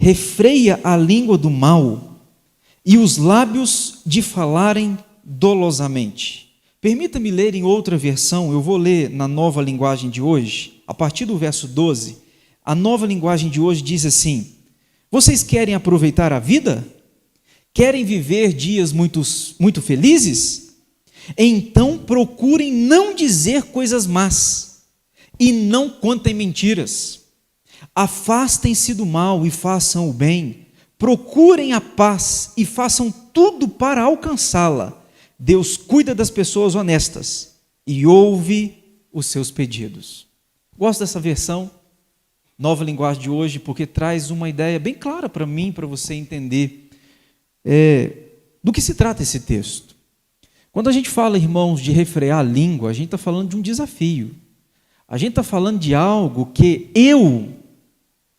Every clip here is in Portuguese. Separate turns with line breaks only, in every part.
refreia a língua do mal e os lábios de falarem dolosamente. Permita-me ler em outra versão, eu vou ler na Nova Linguagem de hoje, a partir do verso 12, a Nova Linguagem de hoje diz assim: vocês querem aproveitar a vida? Querem viver dias muito felizes? Então procurem não dizer coisas más e não contem mentiras. Afastem-se do mal e façam o bem. Procurem a paz e façam tudo para alcançá-la. Deus cuida das pessoas honestas e ouve os seus pedidos. Gosto dessa versão, Nova Linguagem de hoje, porque traz uma ideia bem clara para mim, para você entender do que se trata esse texto. Quando a gente fala, irmãos, de refrear a língua, a gente está falando de um desafio. A gente está falando de algo que eu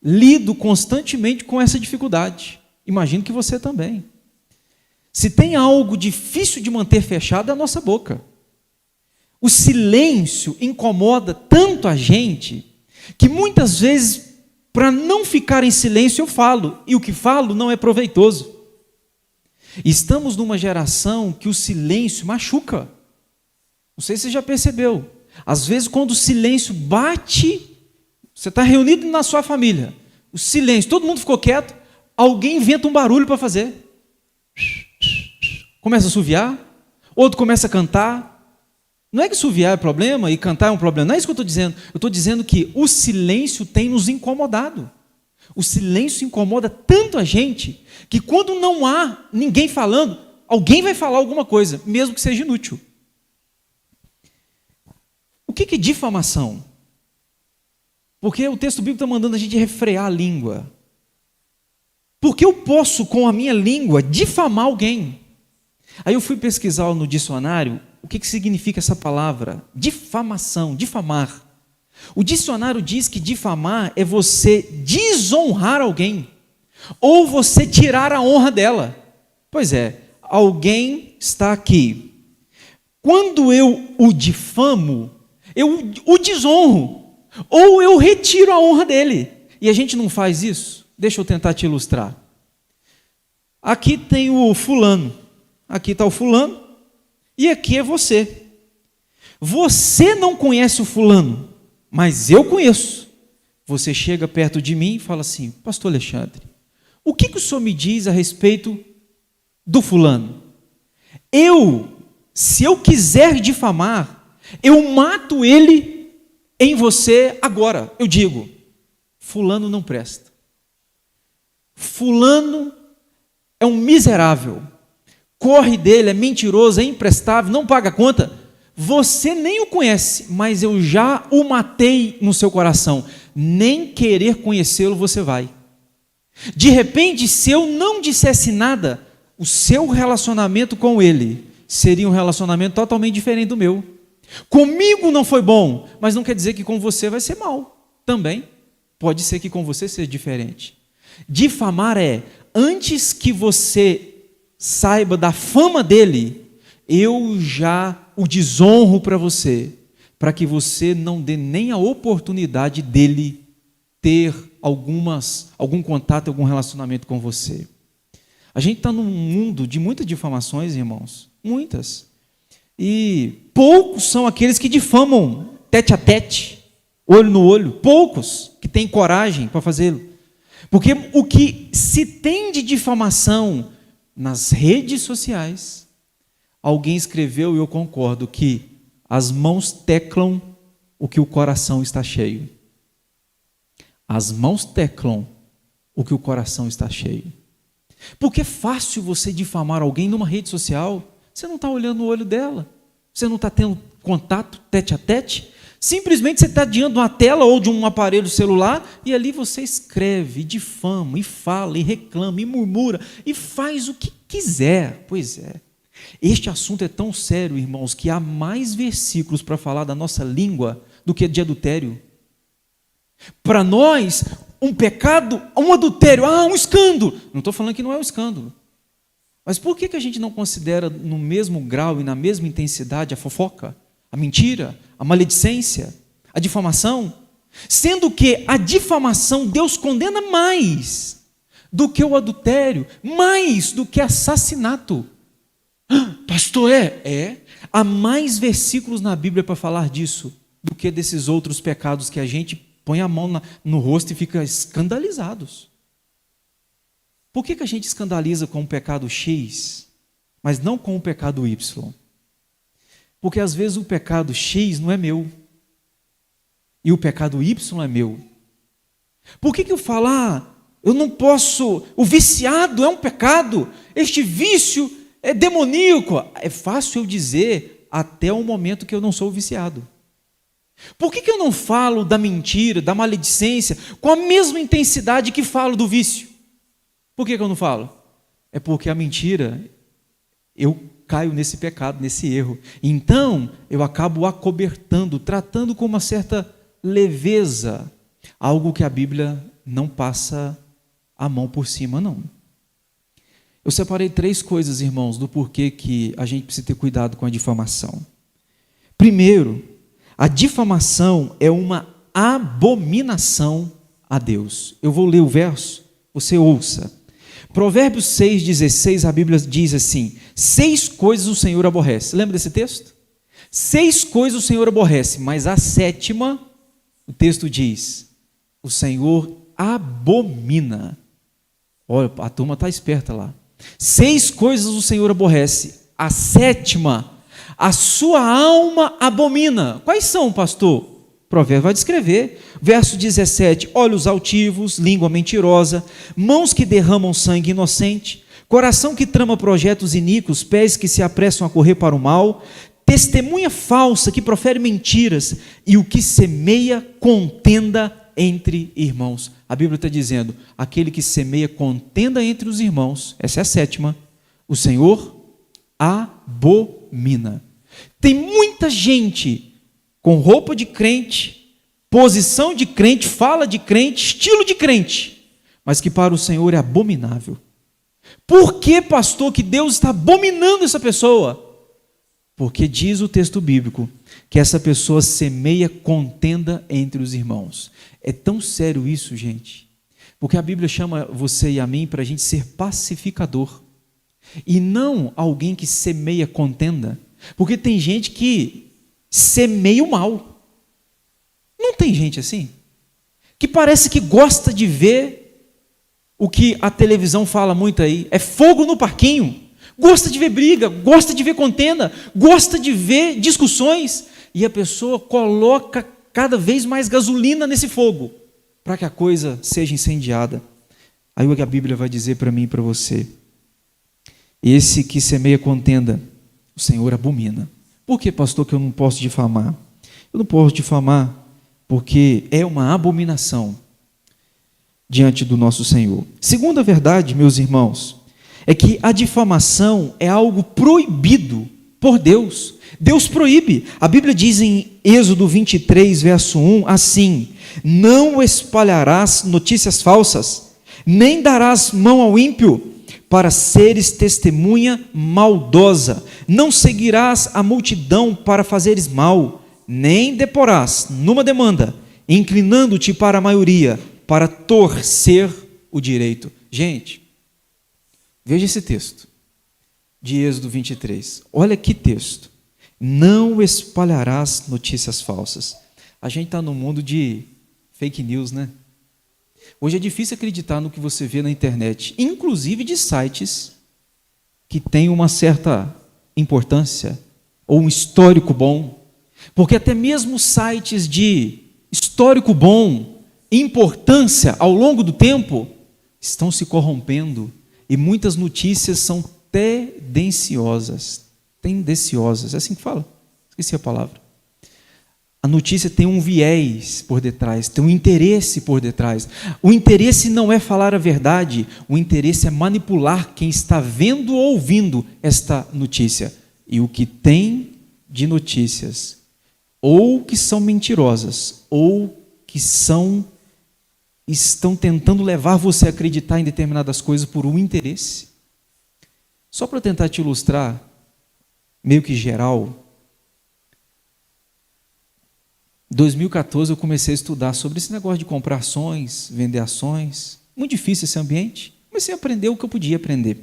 lido constantemente com essa dificuldade. Imagino que você também. Se tem algo difícil de manter fechado, é a nossa boca. O silêncio incomoda tanto a gente, que muitas vezes, para não ficar em silêncio, eu falo, e o que falo não é proveitoso. Estamos numa geração que o silêncio machuca. Não sei se você já percebeu. Às vezes, quando o silêncio bate, você está reunido na sua família, o silêncio, todo mundo ficou quieto, alguém inventa um barulho para fazer. Começa a assoviar, outro começa a cantar. Não é que assoviar é problema e cantar é um problema, não é isso que eu estou dizendo. Eu estou dizendo que o silêncio tem nos incomodado. O silêncio incomoda tanto a gente, que quando não há ninguém falando, alguém vai falar alguma coisa, mesmo que seja inútil. O que é difamação? Porque o texto bíblico está mandando a gente refrear a língua. Porque eu posso, com a minha língua, difamar alguém. Aí eu fui pesquisar no dicionário o que significa essa palavra, difamação, difamar. O dicionário diz que difamar é você desonrar alguém, ou você tirar a honra dela. Pois é, alguém está aqui. Quando eu o difamo, eu o desonro, ou eu retiro a honra dele. E a gente não faz isso? Deixa eu tentar te ilustrar. Aqui tem o fulano, aqui está o fulano, e aqui é você. Você não conhece o fulano, mas eu conheço. Você chega perto de mim e fala assim: pastor Alexandre, o que o senhor me diz a respeito do fulano? Se eu quiser difamar, eu mato ele em você agora. Eu digo: fulano não presta. Fulano é um miserável. Corre dele, é mentiroso, é imprestável, não paga conta. Você nem o conhece, mas eu já o matei no seu coração. Nem querer conhecê-lo você vai. De repente, se eu não dissesse nada, o seu relacionamento com ele seria um relacionamento totalmente diferente do meu. Comigo não foi bom, mas não quer dizer que com você vai ser mal. Também pode ser que com você seja diferente. Difamar é, antes que você saiba da fama dele, eu já o desonro para você, para que você não dê nem a oportunidade dele ter algum contato, algum relacionamento com você. A gente está num mundo de muitas difamações, irmãos, muitas. E poucos são aqueles que difamam tete a tete, olho no olho, poucos que têm coragem para fazê-lo. Porque o que se tem de difamação nas redes sociais, alguém escreveu, e eu concordo, que as mãos teclam o que o coração está cheio. As mãos teclam o que o coração está cheio. Porque é fácil você difamar alguém numa rede social, você não está olhando no olho dela, você não está tendo contato tete a tete, simplesmente você está diante de uma tela ou de um aparelho celular e ali você escreve, e difama, e fala, e reclama, e murmura, e faz o que quiser. Pois é, este assunto é tão sério, irmãos, que há mais versículos para falar da nossa língua do que de adultério. Para nós, um pecado, um adultério, um escândalo. Não estou falando que não é um escândalo. Mas por que a gente não considera no mesmo grau e na mesma intensidade a fofoca, a mentira, a maledicência, a difamação? Sendo que a difamação Deus condena mais do que o adultério, mais do que assassinato. Pastor, é? Há mais versículos na Bíblia para falar disso do que desses outros pecados que a gente põe a mão no rosto e fica escandalizados. Por que a gente escandaliza com o pecado X, mas não com o pecado Y? Porque às vezes o pecado X não é meu e o pecado Y é meu. Por que eu falo, eu não posso, o viciado é um pecado, este vício é demoníaco? É fácil eu dizer até o momento que eu não sou viciado. Por que eu não falo da mentira, da maledicência, com a mesma intensidade que falo do vício? Por que eu não falo? É porque a mentira, eu caio nesse pecado, nesse erro. Então, eu acabo acobertando, tratando com uma certa leveza, algo que a Bíblia não passa a mão por cima, não. Eu separei 3 coisas, irmãos, do porquê que a gente precisa ter cuidado com a difamação. Primeiro, a difamação é uma abominação a Deus. Eu vou ler o verso, você ouça. Provérbios 6,16, a Bíblia diz assim: 6 coisas o Senhor aborrece. Lembra desse texto? 6 coisas o Senhor aborrece, mas a 7ª, o texto diz, o Senhor abomina. Olha, a turma está esperta lá. 6 coisas o Senhor aborrece, a 7ª, a sua alma abomina. Quais são, pastor? O provérbio vai descrever. Verso 17, olhos altivos, língua mentirosa, mãos que derramam sangue inocente, coração que trama projetos iníquos, pés que se apressam a correr para o mal, testemunha falsa que profere mentiras e o que semeia contenda entre irmãos. A Bíblia está dizendo, aquele que semeia contenda entre os irmãos, essa é a 7ª, o Senhor abomina. Tem muita gente com roupa de crente, posição de crente, fala de crente, estilo de crente, mas que para o Senhor é abominável. Por que, pastor, que Deus está abominando essa pessoa? Porque diz o texto bíblico que essa pessoa semeia contenda entre os irmãos. É tão sério isso, gente, porque a Bíblia chama você e a mim para a gente ser pacificador, e não alguém que semeia contenda, porque tem gente que semeia o mal. Não tem gente assim? Que parece que gosta de ver o que a televisão fala muito aí, é fogo no parquinho, gosta de ver briga, gosta de ver contenda, gosta de ver discussões, e a pessoa coloca cada vez mais gasolina nesse fogo, para que a coisa seja incendiada. Aí o que a Bíblia vai dizer para mim e para você: esse que semeia contenda, o Senhor abomina. Por que, pastor, que eu não posso difamar? Eu não posso difamar porque é uma abominação diante do nosso Senhor. Segunda verdade, meus irmãos, é que a difamação é algo proibido por Deus. Deus proíbe. A Bíblia diz em Êxodo 23, verso 1, assim: não espalharás notícias falsas, nem darás mão ao ímpio, para seres testemunha maldosa, não seguirás a multidão para fazeres mal, nem deporás numa demanda, inclinando-te para a maioria, para torcer o direito. Gente, veja esse texto de Êxodo 23, olha que texto: não espalharás notícias falsas. A gente está no mundo de fake news, né? Hoje é difícil acreditar no que você vê na internet, inclusive de sites que têm uma certa importância ou um histórico bom, porque até mesmo sites de histórico bom, importância ao longo do tempo, estão se corrompendo e muitas notícias são tendenciosas, é assim que fala? Esqueci a palavra. A notícia tem um viés por detrás, tem um interesse por detrás. O interesse não é falar a verdade, o interesse é manipular quem está vendo ou ouvindo esta notícia. E o que tem de notícias, ou que são mentirosas, ou que estão tentando levar você a acreditar em determinadas coisas por um interesse. Só para tentar te ilustrar, meio que geral, em 2014 eu comecei a estudar sobre esse negócio de comprar ações, vender ações. Muito difícil esse ambiente, Comecei a aprender o que eu podia aprender.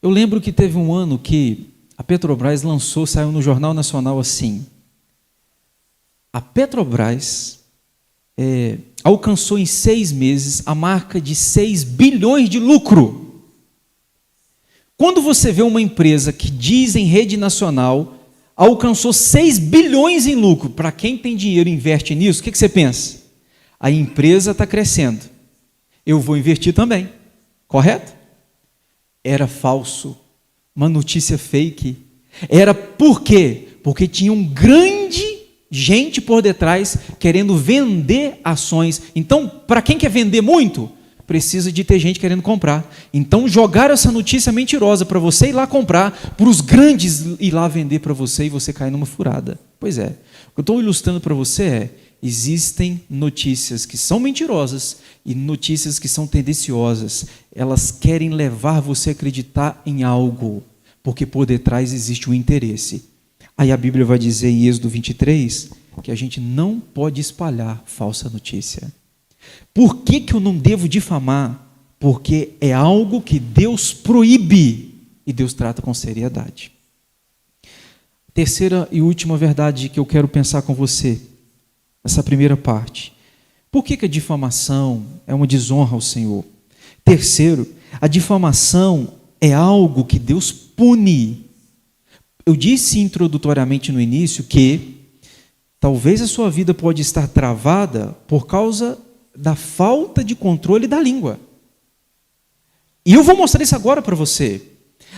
Eu lembro que teve um ano que a Petrobras saiu no Jornal Nacional assim: a Petrobras alcançou em 6 meses a marca de 6 bilhões de lucro. Quando você vê uma empresa que diz em rede nacional, alcançou 6 bilhões em lucro, para quem tem dinheiro e investe nisso, o que você pensa? A empresa está crescendo, eu vou investir também, correto? Era falso, uma notícia fake. Era por quê? Porque tinha um grande gente por detrás querendo vender ações. Então, para quem quer vender muito, precisa de ter gente querendo comprar. Então, jogaram essa notícia mentirosa para você ir lá comprar, para os grandes ir lá vender para você e você cair numa furada. Pois é. O que eu estou ilustrando para você existem notícias que são mentirosas e notícias que são tendenciosas. Elas querem levar você a acreditar em algo, porque por detrás existe um interesse. Aí a Bíblia vai dizer em Êxodo 23 que a gente não pode espalhar falsa notícia. Por que eu não devo difamar? Porque é algo que Deus proíbe e Deus trata com seriedade. Terceira e última verdade que eu quero pensar com você, essa primeira parte. Por que a difamação é uma desonra ao Senhor? Terceiro, a difamação é algo que Deus pune. Eu disse introdutoriamente no início que talvez a sua vida pode estar travada por causa da falta de controle da língua. E eu vou mostrar isso agora para você.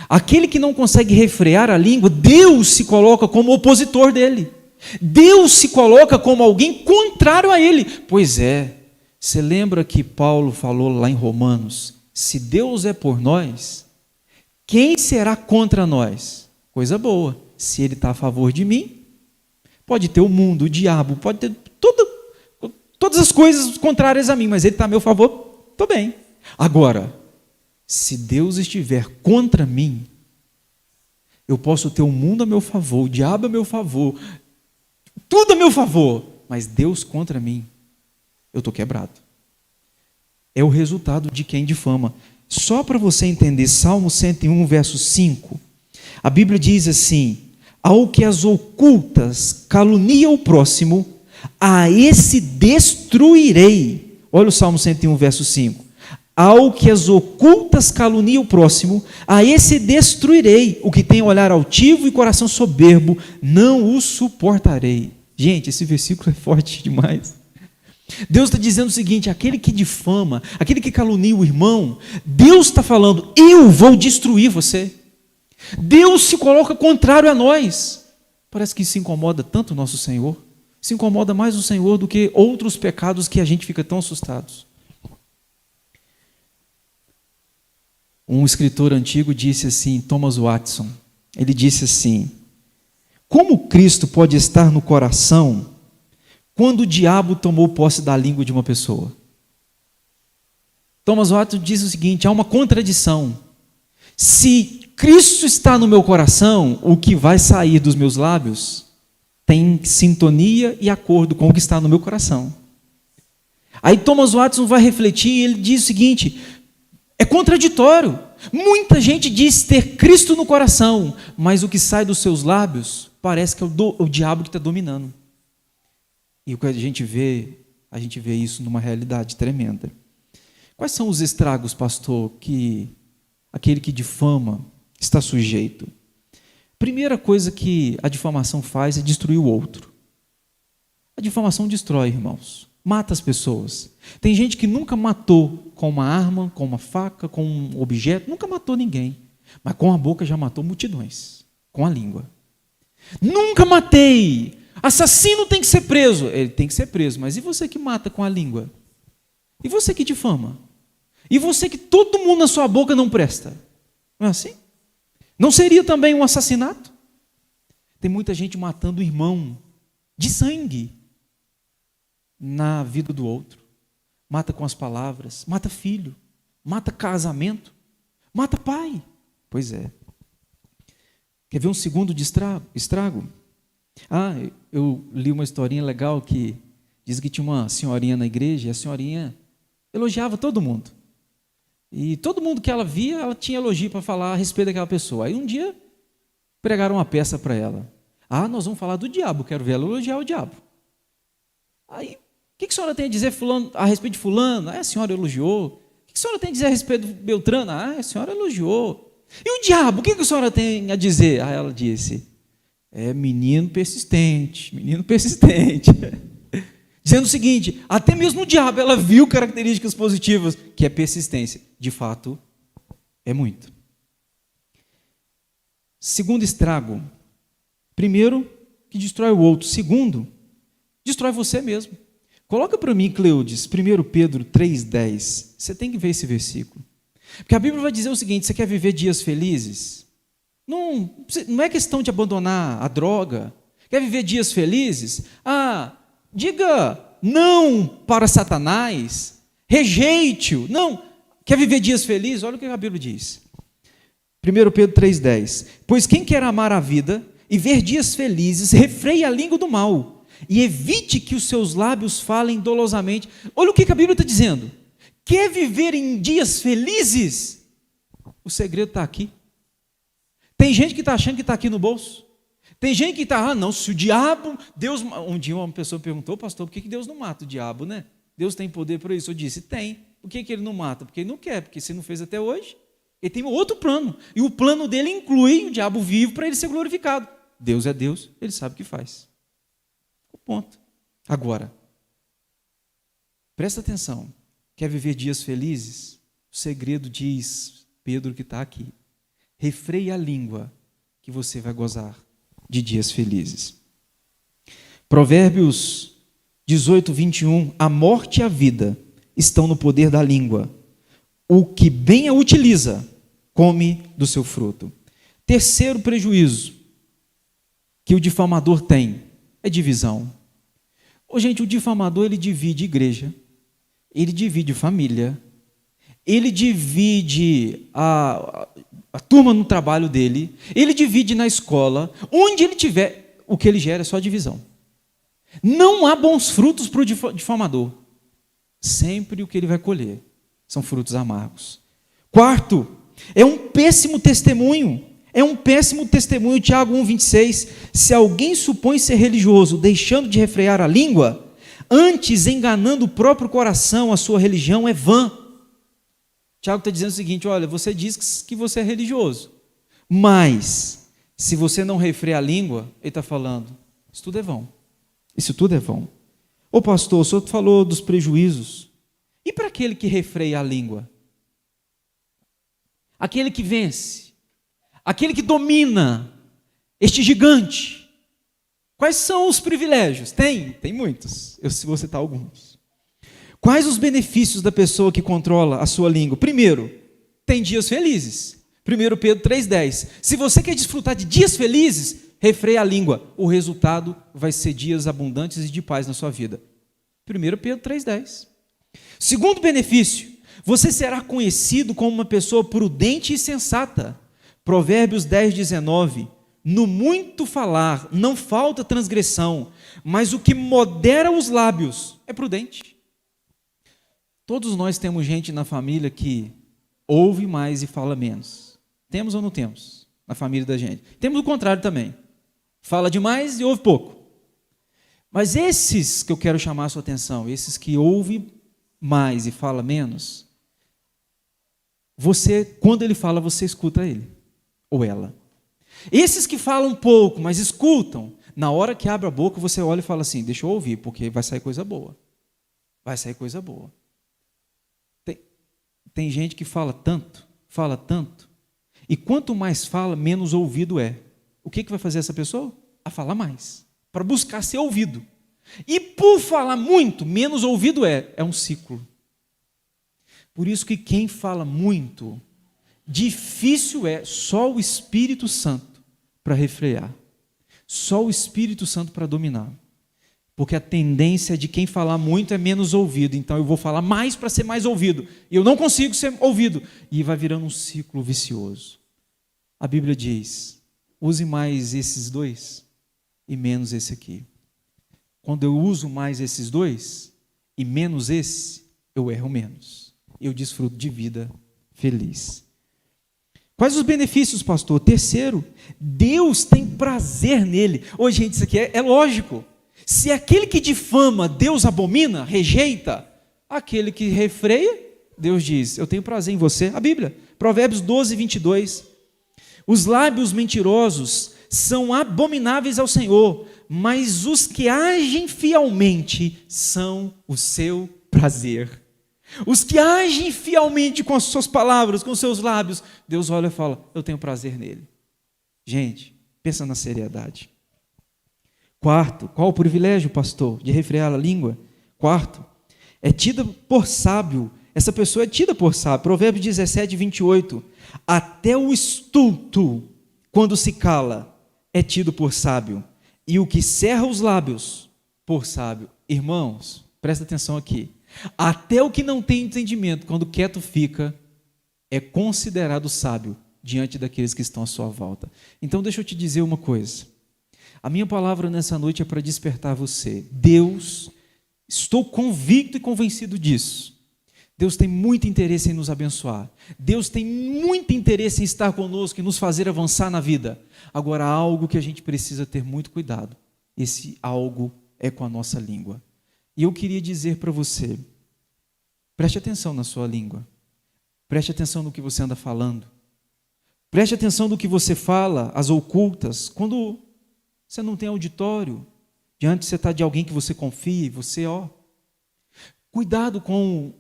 Aquele que não consegue refrear a língua, Deus se coloca como opositor dele. Deus se coloca como alguém contrário a ele. Pois é, você lembra que Paulo falou lá em Romanos, se Deus é por nós, quem será contra nós? Coisa boa, se ele está a favor de mim, pode ter o mundo, o diabo, pode ter todas as coisas contrárias a mim, mas ele está a meu favor, estou bem. Agora, se Deus estiver contra mim, eu posso ter o mundo a meu favor, o diabo a meu favor, tudo a meu favor, mas Deus contra mim, eu estou quebrado. É o resultado de quem difama. Só para você entender, Salmo 101, verso 5, a Bíblia diz assim: ao que as ocultas calunia o próximo, a esse destruirei. Olha o Salmo 101, verso 5. Ao que as ocultas calunia o próximo, a esse destruirei. O que tem olhar altivo e coração soberbo, não o suportarei. Gente, esse versículo é forte demais. Deus está dizendo o seguinte: aquele que difama, aquele que calunia o irmão, Deus está falando, eu vou destruir você. Deus se coloca contrário a nós. Parece que isso incomoda tanto o nosso Senhor. Se incomoda mais o Senhor do que outros pecados que a gente fica tão assustados. Um escritor antigo disse assim, Thomas Watson, ele disse assim: como Cristo pode estar no coração quando o diabo tomou posse da língua de uma pessoa? Thomas Watson diz o seguinte: há uma contradição. Se Cristo está no meu coração, o que vai sair dos meus lábios tem sintonia e acordo com o que está no meu coração. Aí Thomas Watson vai refletir e ele diz o seguinte: é contraditório. Muita gente diz ter Cristo no coração, mas o que sai dos seus lábios parece que é o diabo que está dominando. E o que a gente vê isso numa realidade tremenda. Quais são os estragos, pastor, que aquele que difama está sujeito? Primeira coisa que a difamação faz é destruir o outro. A difamação destrói, irmãos. Mata as pessoas. Tem gente que nunca matou com uma arma, com uma faca, com um objeto, nunca matou ninguém. Mas com a boca já matou multidões. Com a língua. Nunca matei. Assassino tem que ser preso. Ele tem que ser preso. Mas e você que mata com a língua? E você que difama? E você que todo mundo na sua boca não presta? Não é assim? Não seria também um assassinato? Tem muita gente matando o irmão de sangue na vida do outro. Mata com as palavras, mata filho, mata casamento, mata pai. Pois é. Quer ver um segundo de estrago? Eu li uma historinha legal que diz que tinha uma senhorinha na igreja e a senhorinha elogiava todo mundo. E todo mundo que ela via, ela tinha elogio para falar a respeito daquela pessoa. Aí um dia pregaram uma peça para ela. Ah, nós vamos falar do diabo, quero ver ela elogiar o diabo. Aí, o que a senhora tem a dizer a respeito de fulano? Ah, a senhora elogiou. O que a senhora tem a dizer a respeito do Beltrano? Ah, a senhora elogiou. E o diabo, o que a senhora tem a dizer? Ah, ela disse, menino persistente, menino persistente. Dizendo o seguinte, até mesmo o diabo, ela viu características positivas, que é persistência. De fato, é muito. Segundo estrago. Primeiro, que destrói o outro. Segundo, destrói você mesmo. Coloca para mim, Cleudes, 1 Pedro 3,10. Você tem que ver esse versículo. Porque a Bíblia vai dizer o seguinte, você quer viver dias felizes? Não é questão de abandonar a droga. Quer viver dias felizes? Diga não para Satanás. Rejeite-o. Não. Quer viver dias felizes? Olha o que a Bíblia diz. 1 Pedro 3,10. Pois quem quer amar a vida e ver dias felizes, refreie a língua do mal e evite que os seus lábios falem dolosamente. Olha o que a Bíblia está dizendo. Quer viver em dias felizes? O segredo está aqui. Tem gente que está achando que está aqui no bolso. Tem gente que está, não, se o diabo, Deus... Um dia uma pessoa perguntou, pastor, por que Deus não mata o diabo, né? Deus tem poder para isso. Eu disse, tem. Por que ele não mata? Porque ele não quer, porque se não fez até hoje, ele tem outro plano. E o plano dele inclui o diabo vivo para ele ser glorificado. Deus é Deus, ele sabe o que faz. O ponto. Agora, presta atenção. Quer viver dias felizes? O segredo diz, Pedro que está aqui. Refreie a língua que você vai gozar de dias felizes. Provérbios 18, 21. A morte e a vida estão no poder da língua. O que bem a utiliza, come do seu fruto. Terceiro prejuízo que o difamador tem é divisão. Gente, o difamador ele divide igreja, ele divide família, ele divide a turma no trabalho dele, ele divide na escola, onde ele tiver, o que ele gera é só divisão. Não há bons frutos para o difamador. Sempre o que ele vai colher são frutos amargos. Quarto, é um péssimo testemunho. Tiago 1,26. Se alguém supõe ser religioso, deixando de refrear a língua, antes enganando o próprio coração, a sua religião é vã. Tiago está dizendo o seguinte, olha, você diz que você é religioso, mas se você não refrear a língua, ele está falando, isso tudo é vão. Isso tudo é vão. Ô pastor, o senhor falou dos prejuízos. E para aquele que refreia a língua? Aquele que vence? Aquele que domina este gigante? Quais são os privilégios? Tem muitos. Eu vou citar alguns. Quais os benefícios da pessoa que controla a sua língua? Primeiro, tem dias felizes. 1 Pedro 3,10. Se você quer desfrutar de dias felizes, refreia a língua. O resultado vai ser dias abundantes e de paz na sua vida. 1 Pedro 3,10. Segundo benefício, você será conhecido como uma pessoa prudente e sensata. Provérbios 10:19. No muito falar não falta transgressão, mas o que modera os lábios é prudente. Todos nós temos gente na família que ouve mais e fala menos. Temos ou não temos? Na família da gente. Temos o contrário também. Fala demais e ouve pouco. Mas esses que eu quero chamar a sua atenção, esses que ouvem mais e fala menos, você, quando ele fala, você escuta ele ou ela. Esses que falam pouco, mas escutam, na hora que abre a boca, você olha e fala assim, deixa eu ouvir, porque vai sair coisa boa. Vai sair coisa boa. Tem gente que fala tanto, e quanto mais fala, menos ouvido é. O que vai fazer essa pessoa? A falar mais, para buscar ser ouvido. E por falar muito, menos ouvido é um ciclo. Por isso que quem fala muito, difícil é só o Espírito Santo para refrear, só o Espírito Santo para dominar. Porque a tendência de quem falar muito é menos ouvido, então eu vou falar mais para ser mais ouvido, e eu não consigo ser ouvido, e vai virando um ciclo vicioso. A Bíblia diz, use mais esses dois e menos esse aqui. Quando eu uso mais esses dois e menos esse, eu erro menos. Eu desfruto de vida feliz. Quais os benefícios, pastor? Terceiro, Deus tem prazer nele. Ô, gente, isso aqui é lógico. Se aquele que difama, Deus abomina, rejeita, aquele que refreia, Deus diz, eu tenho prazer em você. A Bíblia, Provérbios 12, 22. Os lábios mentirosos são abomináveis ao Senhor, mas os que agem fielmente são o seu prazer. Os que agem fielmente com as suas palavras, com os seus lábios, Deus olha e fala, eu tenho prazer nele. Gente, pensa na seriedade. Quarto, qual o privilégio, pastor, de refrear a língua? Quarto, é tida por sábio. Essa pessoa é tida por sábio. Provérbios 17, 28. Até o estulto, quando se cala, é tido por sábio. E o que cerra os lábios, por sábio. Irmãos, presta atenção aqui. Até o que não tem entendimento, quando quieto fica, é considerado sábio diante daqueles que estão à sua volta. Então deixa eu te dizer uma coisa. A minha palavra nessa noite é para despertar você. Deus, estou convicto e convencido disso. Deus tem muito interesse em nos abençoar. Deus tem muito interesse em estar conosco e nos fazer avançar na vida. Agora, há algo que a gente precisa ter muito cuidado. Esse algo é com a nossa língua. E eu queria dizer para você, preste atenção na sua língua. Preste atenção no que você anda falando. Preste atenção no que você fala, as ocultas. Quando você não tem auditório, diante você está de alguém que você confia, e você, cuidado com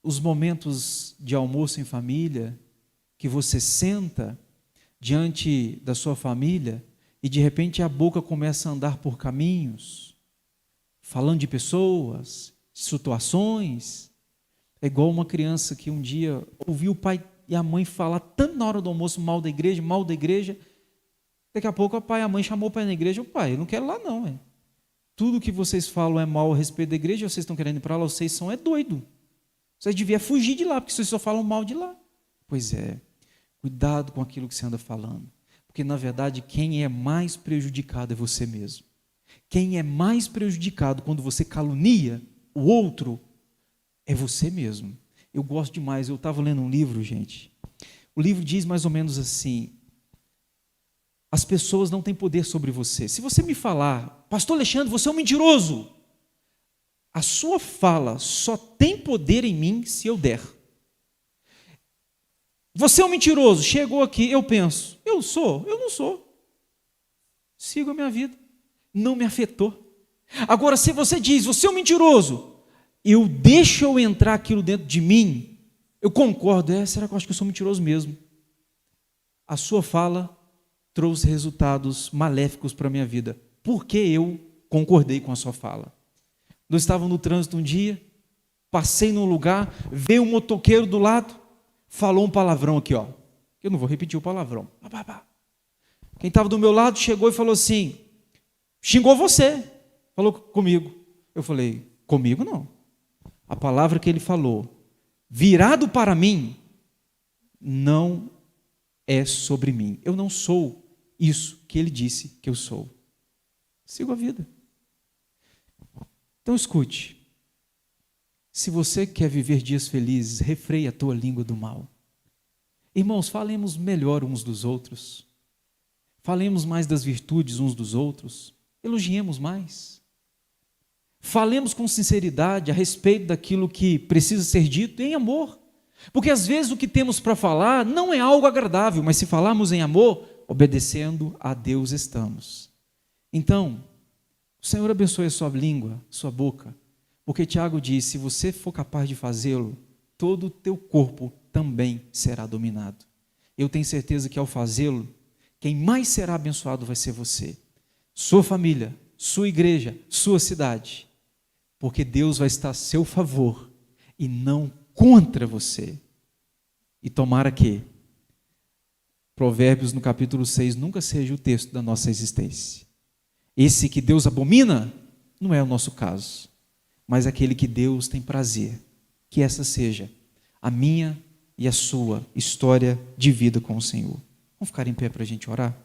os momentos de almoço em família, que você senta diante da sua família e de repente a boca começa a andar por caminhos, falando de pessoas, situações. É igual uma criança que um dia ouviu o pai e a mãe falar tanto na hora do almoço mal da igreja. Daqui a pouco o pai e a mãe chamou o pai na igreja, pai, eu não quero lá não. Tudo que vocês falam é mal a respeito da igreja, vocês estão querendo ir para lá, vocês são doido. Vocês deviam fugir de lá, porque vocês só falam mal de lá. Pois é, cuidado com aquilo que você anda falando. Porque, na verdade, quem é mais prejudicado é você mesmo. Quem é mais prejudicado quando você calunia o outro é você mesmo. Eu gosto demais, eu estava lendo um livro, gente. O livro diz mais ou menos assim, as pessoas não têm poder sobre você. Se você me falar, pastor Alexandre, você é um mentiroso, a sua fala só tem poder em mim se eu der. Você é um mentiroso, chegou aqui, eu penso, eu não sou. Sigo a minha vida, não me afetou. Agora, se você diz, você é um mentiroso, deixo eu entrar aquilo dentro de mim, eu concordo, será que eu acho que eu sou mentiroso mesmo? A sua fala trouxe resultados maléficos para a minha vida, porque eu concordei com a sua fala. Nós estávamos no trânsito um dia, passei num lugar, veio um motoqueiro do lado, falou um palavrão aqui, eu não vou repetir o palavrão. Quem estava do meu lado chegou e falou assim, xingou você, falou comigo. Eu falei, comigo não. A palavra que ele falou, virado para mim, não é sobre mim. Eu não sou isso que ele disse que eu sou. Sigo a vida. Então escute, se você quer viver dias felizes, refreia a tua língua do mal. Irmãos, falemos melhor uns dos outros, falemos mais das virtudes uns dos outros, elogiemos mais, falemos com sinceridade a respeito daquilo que precisa ser dito em amor, porque às vezes o que temos para falar não é algo agradável, mas se falarmos em amor, obedecendo a Deus estamos. Então, o Senhor abençoe a sua língua, sua boca, porque Tiago diz, se você for capaz de fazê-lo, todo o teu corpo também será dominado. Eu tenho certeza que ao fazê-lo, quem mais será abençoado vai ser você, sua família, sua igreja, sua cidade, porque Deus vai estar a seu favor e não contra você. E tomara que Provérbios no capítulo 6 nunca seja o texto da nossa existência. Esse que Deus abomina não é o nosso caso, mas aquele que Deus tem prazer, que essa seja a minha e a sua história de vida com o Senhor. Vamos ficar em pé para a gente orar?